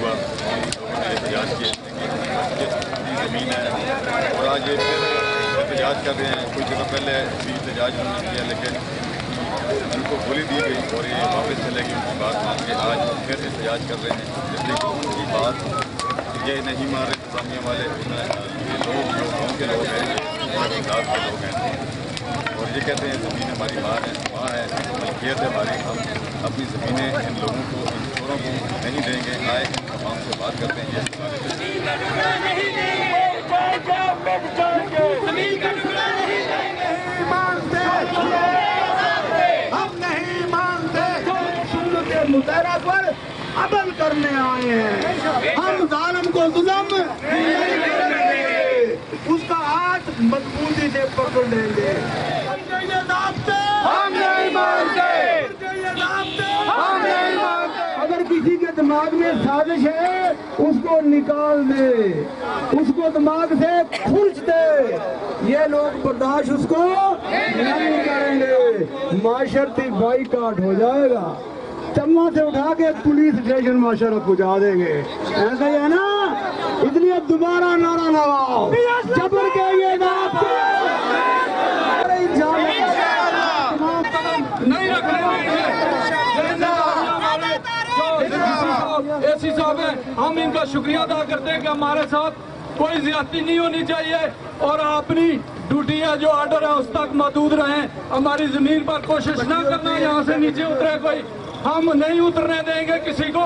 دفعہ لوگوں نے احتجاج کیے کہ زمین ہے، اور آج یہ پھر احتجاج کر رہے ہیں. کچھ دنوں پہلے بھی احتجاج انہوں نے کیا، لیکن ان کو گولی دی گئی اور یہ واپس چلے گئے. ان کی بات مان کے آج پھر احتجاج کر رہے ہیں. جبکہ ان کی بات یہ نہیں مان رہے انتظامیہ والے. یہ لوگ جو گاؤں کے لوگ ہیں، یہ خلاف کے لوگ ہیں، اور یہ کہتے ہیں زمین ہماری ماں ہے، ملکیت ہے ہماری. ہم اپنی زمینیں ان لوگوں کو، ان چوروں کو نہیں دیں گے. آئے ان تمام سے بات کرتے ہیں. ہم نہیں مانتے سنت مطہرہ پر عمل کرنے آئے ہیں. ہم ظالم کو ظلم نہیں کریں گے، اس کا ہاتھ مضبوطی سے پکڑ لیں گے. ہم نہیں مانتے. اگر کسی کے دماغ میں سازش ہے اس کو نکال دے، اس کو دماغ سے کھرچ دے. یہ لوگ برداشت اس کو نہیں کریں گے. معاشرتی بائیکاٹ ہو جائے گا. چمہ سے اٹھا کے پولیس اسٹیشن معاشرت پہنچا دیں گے. ایسا ہی ہے نا؟ اس لیے دوبارہ نعرہ لگاؤ، جبر کے یہ نہیں رکھنے ایسی صاحب ہیں. ہم ان کا شکریہ ادا کرتے ہیں کہ ہمارے ساتھ کوئی زیادتی نہیں ہونی چاہیے، اور اپنی ڈیوٹی ہے جو آرڈر ہے اس تک محدود رہیں. ہماری زمین پر کوشش نہ کرنا یہاں سے نیچے اترے کوئی. ہم نہیں اترنے دیں گے کسی کو.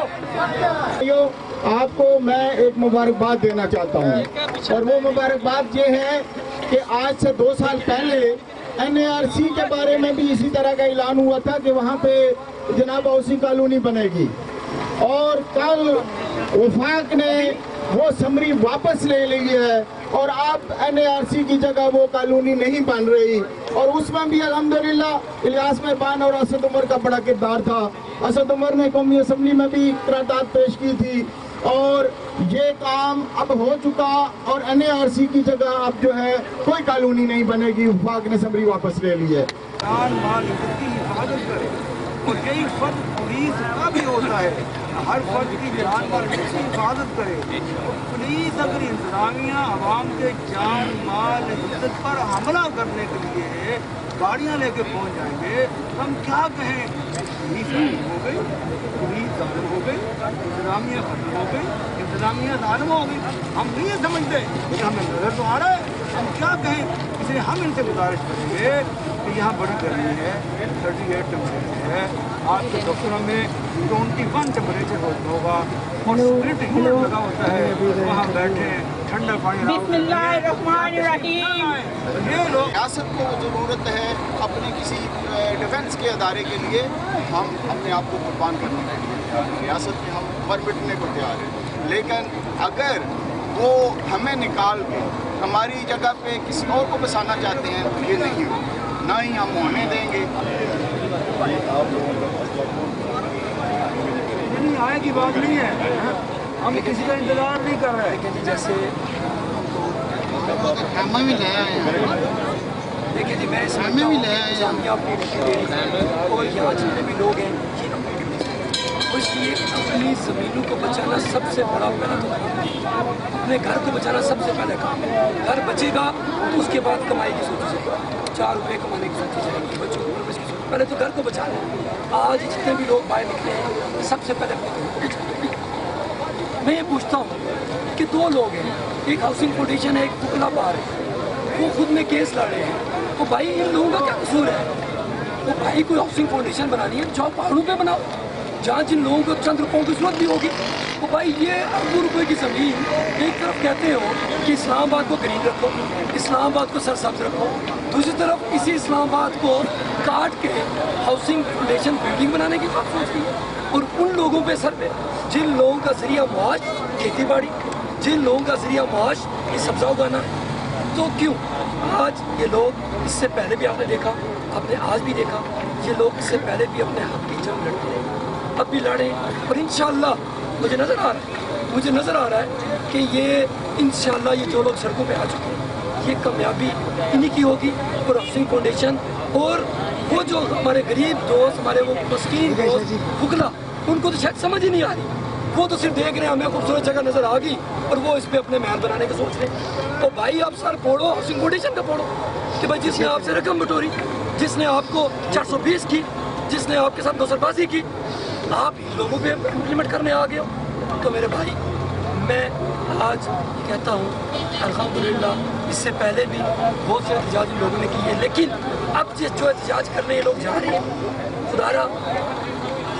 آپ کو میں ایک مبارکباد دینا چاہتا ہوں، اور وہ مبارکباد یہ ہے کہ آج سے 2 سال پہلے NARC کے بارے میں بھی اسی طرح کا اعلان ہوا تھا کہ وہاں پہ جناب ہاؤسنگ کالونی بنے گی، اور کل وفاق نے وہ سمری واپس لے لی ہے اور اب NARC کی جگہ وہ کالونی نہیں بن رہی. اور اس میں بھی الحمدللہ الیاس مہربان اور اسد عمر کا بڑا کردار تھا. اسد عمر نے قومی اسمبلی میں بھی قرارداد پیش کی تھی، اور یہ کام اب ہو چکا، اور NARC کی جگہ اب جو ہے کوئی کالونی نہیں بنے گی. وفاق نے سمری واپس لے لی ہے. جان مال کی حفاظت کرے، اور یہی فرض پولیس کا بھی ہوتا ہے. ہر فرد کی جان مال کی حفاظت کرے. اور پولیس اگر انتظامیہ عوام کے جان مال عزت پر حملہ کرنے کے لیے گاڑیاں لے کے پہنچ جائیں گے، ہم کیا کہیں؟ پولیس ظالم ہو گئی، پولیس ظالم ہو گئی، انتظامیہ ختم ہو گئی، انتظامیہ ظالم ہو گئی. ہم نہیں یہ سمجھتے کہ ہمیں نظر تو آ رہا ہے. ہم کیا کہیں؟ اس لیے ہم ان سے گزارش کریں گے کہ یہاں بڑی گرمی ہے، 38 ٹیمپریچر ہے. آپ کے دفتروں میں 21 ٹیمپریچر ہوگا، اور اسپرٹ ہیٹر لگا ہوتا ہے. وہاں بیٹھے ٹھنڈا پانی. بسم اللہ الرحمن الرحیم. یہ لوگ ریاست کو ضرورت ہے اپنے کسی ڈیفنس کے ادارے کے لیے ہم اپنے آپ کو قربان کرنے کے لیے تیار ہیں. ریاست میں ہم مر مٹنے کو تیار ہیں، لیکن اگر وہ ہمیں نکال کے ہماری جگہ پہ کسی اور کو بسانا چاہتے ہیں تو یہ نہیں ہوگا، نہ ہی ہم ہونے دیں گے. نہیں آئے کی بات نہیں ہے، ہم کسی کا انتظار نہیں کر رہے. جیسے ہمیں بھی لے آئے ہیں، دیکھیں جی، میں ہمیں بھی لے آئے ہیں. اور یہاں جتنے بھی لوگ ہیں یہ اس لیے اپنی زمینوں کو بچانا سب سے بڑا پہلا تو اپنے گھر کو بچانا سب سے پہلے کام ہے. گھر بچے گا تو اس کے بعد کمائی کی سوچی جائے گی، 4 روپے کمانے کی سوچی جائے گی، بچوں کو پرورش کی سوچی. پہلے تو گھر کو بچانا ہے. آج جتنے بھی لوگ باہر نکلے ہیں سب سے پہلے اپنے گھر کو بچانا. میں یہ پوچھتا ہوں کہ 2 لوگ ہیں، ایک ہاؤسنگ فاؤنڈیشن ہے، ایک پتلا بار ہے، وہ خود میں کیس لڑ رہے ہیں. تو بھائی ان لوگوں کا کیا قصور ہے؟ وہ بھائی کوئی ہاؤسنگ فاؤنڈیشن بنانی ہے، جاؤ پہاڑوں پہ بناؤ جہاں جن لوگوں کو چند روپوں کی ضرورت بھی ہوگی. تو بھائی یہ اربوں روپے کی زمین ایک طرف کہتے ہو کہ اسلام آباد کو گرین رکھو، اسلام آباد کو سرسبز رکھو، دوسری طرف اسی اسلام آباد کو کاٹ کے ہاؤسنگ فاؤنڈیشن بلڈنگ بنانے کی بات سوچ رہی ہے. اور ان لوگوں پہ سر پہ جن لوگوں کا ذریعہ معاش کھیتی باڑی، جن لوگوں کا ذریعہ معاش یہ سبزہ اگانا، تو کیوں آج یہ لوگ اس سے پہلے بھی آپ نے دیکھا، آپ نے آج بھی دیکھا، یہ لوگ اس سے پہلے بھی اپنے حق کی جنگ لڑتے ہیں، اب بھی لڑیں. اور انشاءاللہ مجھے نظر آ رہا ہے کہ یہ انشاءاللہ یہ جو لوگ سڑکوں پہ آ چکے ہیں یہ کامیابی انہی کی ہوگی. اور ہاؤسنگ فاؤنڈیشن اور وہ جو ہمارے غریب دوست، ہمارے وہ مسکین دوست فقراء، ان کو تو شاید سمجھ ہی نہیں آ رہی वो तो सिर्फ देख रहे हैं हमें खूबसूरत जगह नजर आ गई और वो इस पे अपने महल बनाने का सोच रहे हैं। तो भाई आप सर फोड़ो, हाउसिंग कोटेशन का फोड़ो कि भाई जिसने आपसे रकम बटोरी, जिसने आपको 420 की, जिसने आपके साथ दोसरबाजी की, आप लोगों पे इम्प्लीमेंट करने आ गए हो। तो मेरे भाई मैं आज कहता हूँ अल्हम्दुलिल्लाह, इससे पहले भी बहुत से एहतजाज लोगों ने की है, लेकिन अब जो एहतजाज करने ये लोग जा रहे हैं, खुदारा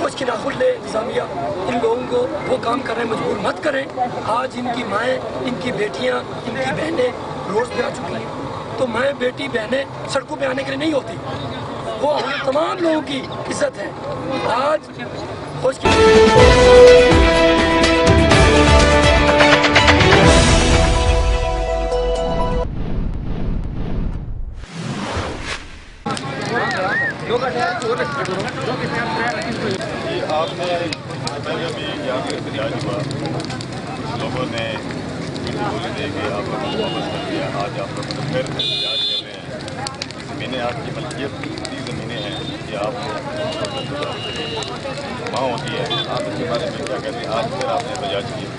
कुछ की नाखुल ले इंतजामिया, इन लोगों को वो काम करने मजबूर मत करें। आज इनकी माएँ, इनकी बेटियाँ, इनकी बहनें रोड पे आ चुकी हैं। तो माएँ, बेटी, बहनें सड़कों पे आने के लिए नहीं होती, वो हम तमाम लोगों की इज्जत है। आज खुश आपने पहले भी यहाँ पे एहतजाज हुआ, कुछ लोगों ने बोली दे के आप लोगों को वापस कर दिया। आज आप लोग फिर एहतजाज कर रहे हैं। ज़मीनें आपकी मलकियत की ज़मीनें हैं, ये आपको वहाँ होती है। आप इसके बारे में क्या कहते हैं? आज फिर आपने एहतजाज किया।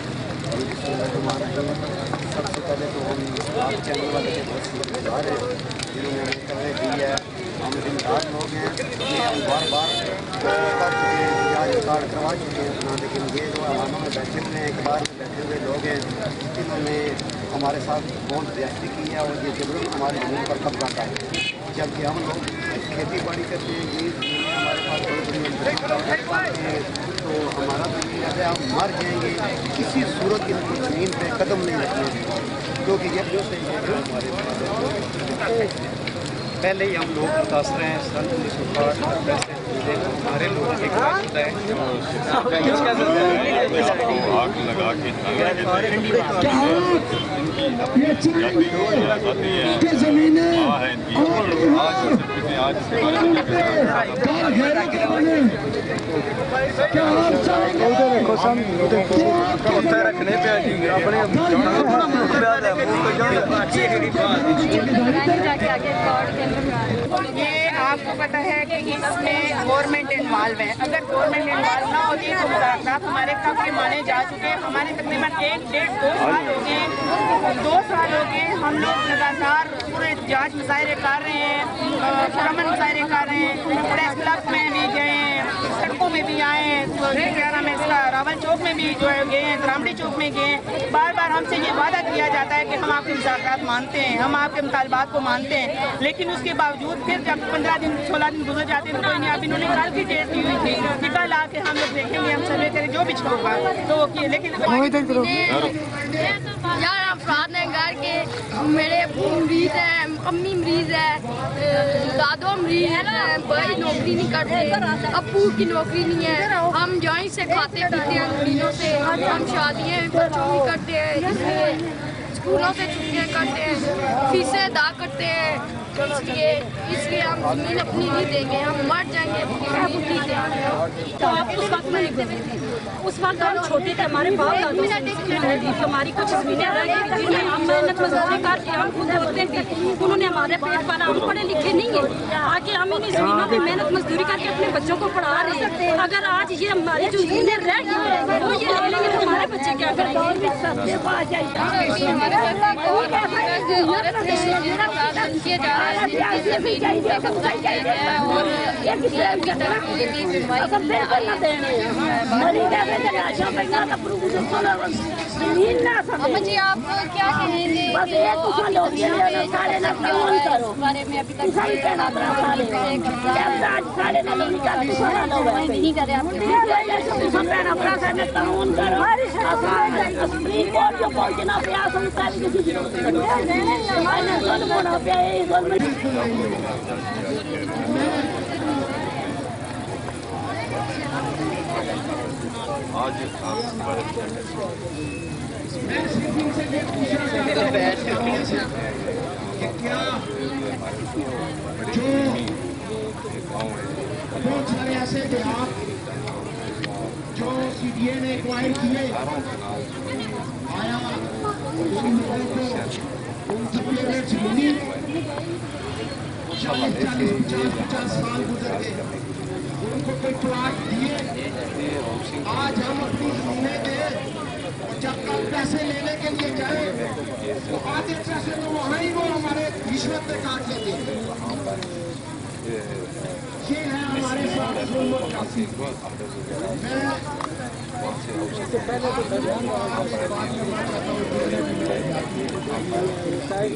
सबसे पहले तो हम आप चैनल वाले के बहुत शुक्रगुजार हैं जिन्होंने हमें करने दी है। हम जिम्मेदार लोग हैं, ये हम बार बार कर चुके हैं, एहतजाज रिकॉर्ड करवा चुके हैं अपना, लेकिन ये जो आवामों में बैठे हुए हैं, इकबार में बैठे हुए लोग हैं, इन्होंने हमारे साथ बहुत ज्यादती की है और ये जबरन हमारी ज़मीन पर कब्जा कर है। जबकि हम लोग खेती बाड़ी करते हैं, ये ज़मीनें हमारे पास बड़ी हैं, तो हमारा तो ये है हम मर जाएंगे, किसी सूरत इनकी ज़मीन पे कदम नहीं रखने, क्योंकि ये पहले ही हम लोग मुतासर हैं। सन 1960 से हमारे लोगों के खिलाफ होता है। आग लगा के रखने पे अपने ये आपको पता है कि इसमें गवर्नमेंट इन्वॉल्व है। अगर गवर्नमेंट इन्वॉल्व ना होती तो मुताबिक हमारे कब के माने जा चुके हैं। हमारे तकरीबन 1-1.5-2 साल हो गए, 2 साल हो गए हम लोग लगातार पूरे एहतजाज मुजाहरे कर रहे हैं, पुरअमन मुजाहरे कर रहे हैं। प्रेस क्लब में भी गए, सड़कों में भी आए, क्या नाम है इसका, रावल चौक में भी जो है गए, ग्रामडी चौक में गए। बार बार हमसे ये वादा किया जाता है कि हम आपके मुज़ाकरात मानते हैं, हम आपके मुतालबात को मानते हैं, लेकिन उसके बावजूद फिर जब 15 दिन 16 दिन गुजर जाते हैं तो कोई नहीं। अब इन्होंने कल की डेट दी हुई थी कि कल आके हम लोग देखेंगे, हम सर्वे करें, जो भी होगा तो वो किए। लेकिन यार अफराद ने घर के, मेरे अबू मरीज हैं, अम्मी मरीज है, दादो मरीज है, भाई नौकरी नहीं करते, अबू की नौकरी नहीं है, हम जॉइंट से खाते पीते हैं महीनों से, हम शादियाँ बच्चों की करते हैं, इसलिए स्कूलों से छुट्टियाँ करते हैं, फीसें अदा करते हैं, इसलिए हम ज़मीन अपनी नहीं देंगे, हम मर जाएंगे अपनी देंगे। तो आप उस वक्त हम छोटे थे, हमारे बाप दादों से हमारी कुछ ज़मीनें रह गई जिनमें हम मेहनत मजदूरी करके हम खुद होते थे, उन्होंने हमारे पेट पर, हम पढ़े लिखे नहीं है, आगे हम इन्हीं ज़मीनों में मेहनत मजदूरी करके अपने बच्चों को पढ़ा रहे हैं। अगर आज ये हमारी जो ज़मीनें रह गई वो ये ले लेंगे तो हमारे बच्चे क्या करेंगे? जी आप क्या कहेंगे बारे में? अभी तक नहीं करे आज बहुत सारे ऐसे देहात जो CDA ने एक्वायर किए, आया उन लोगों को उनकी पेरेंट्स मिली, 40-50 साल गुजर गए, उनको कोई प्लाट दिए, आज हम अपनी जमीनें दें, जब कल पैसे लेने के लिए जाए तो आधे पैसे तो वहाँ ही वो हमारे रिश्वत में काट लेते हैं। ये है हमारे साथ हुकूमत का।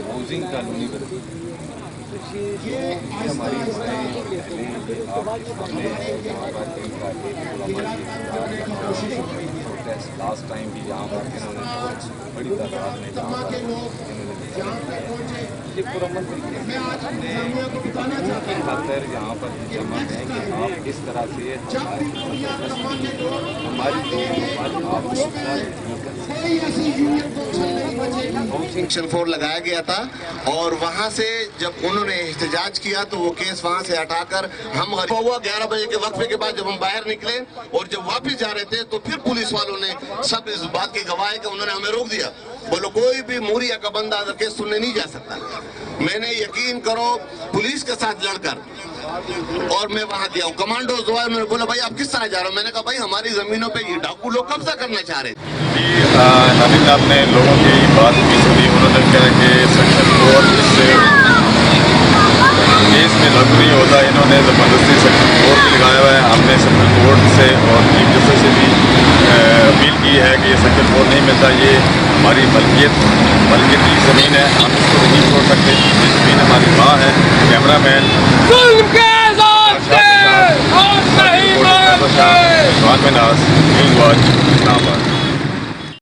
हाउसिंग कॉलोनी लास्ट टाइम भी यहाँ पर इन्होंने बड़ी तादाद में खातर यहाँ पर जमा है कि आप इस तरह से हमारी सेक्शन 4 लगाया गया था और वहाँ से जब उन्होंने एहतजाज किया तो वो केस वहाँ से हटाकर हम हुआ 11 बजे के वक्फे के बाद जब हम बाहर निकले और जब वापस जा रहे थे तो फिर पुलिस वालों ने सब इस बात की गवाह है कि उन्होंने हमें रोक दिया, बोलो कोई भी मूरिया का बंदा अगर केस सुनने नहीं जा सकता। मैंने यकीन करो पुलिस के साथ लड़कर और मैं वहाँ गया हूँ, कमांडोज हुआ, उन्होंने बोला भाई आप किस तरह जा रहे हो, मैंने कहा भाई हमारी जमीनों पे ये डाकू लोग कब्जा करना चाह रहे थे। हामिद साहब ने लोगों की बात भी सुनी, उन्होंने कहा कि सेक्शन 4 इससे केस में लागू नहीं होता, इन्होंने ज़बरदस्ती सेक्शन 4 भी लगाया हुआ है। हमने सेक्शन कोर्ट से और चीफ जस्टिस से भी अपील की है कि ये सेक्शन 4 नहीं मिलता, ये हमारी मलकियती ज़मीन है, हम इसको नहीं छोड़ सकते, ये ज़मीन हमारी माँ है। Camera man Islamabad.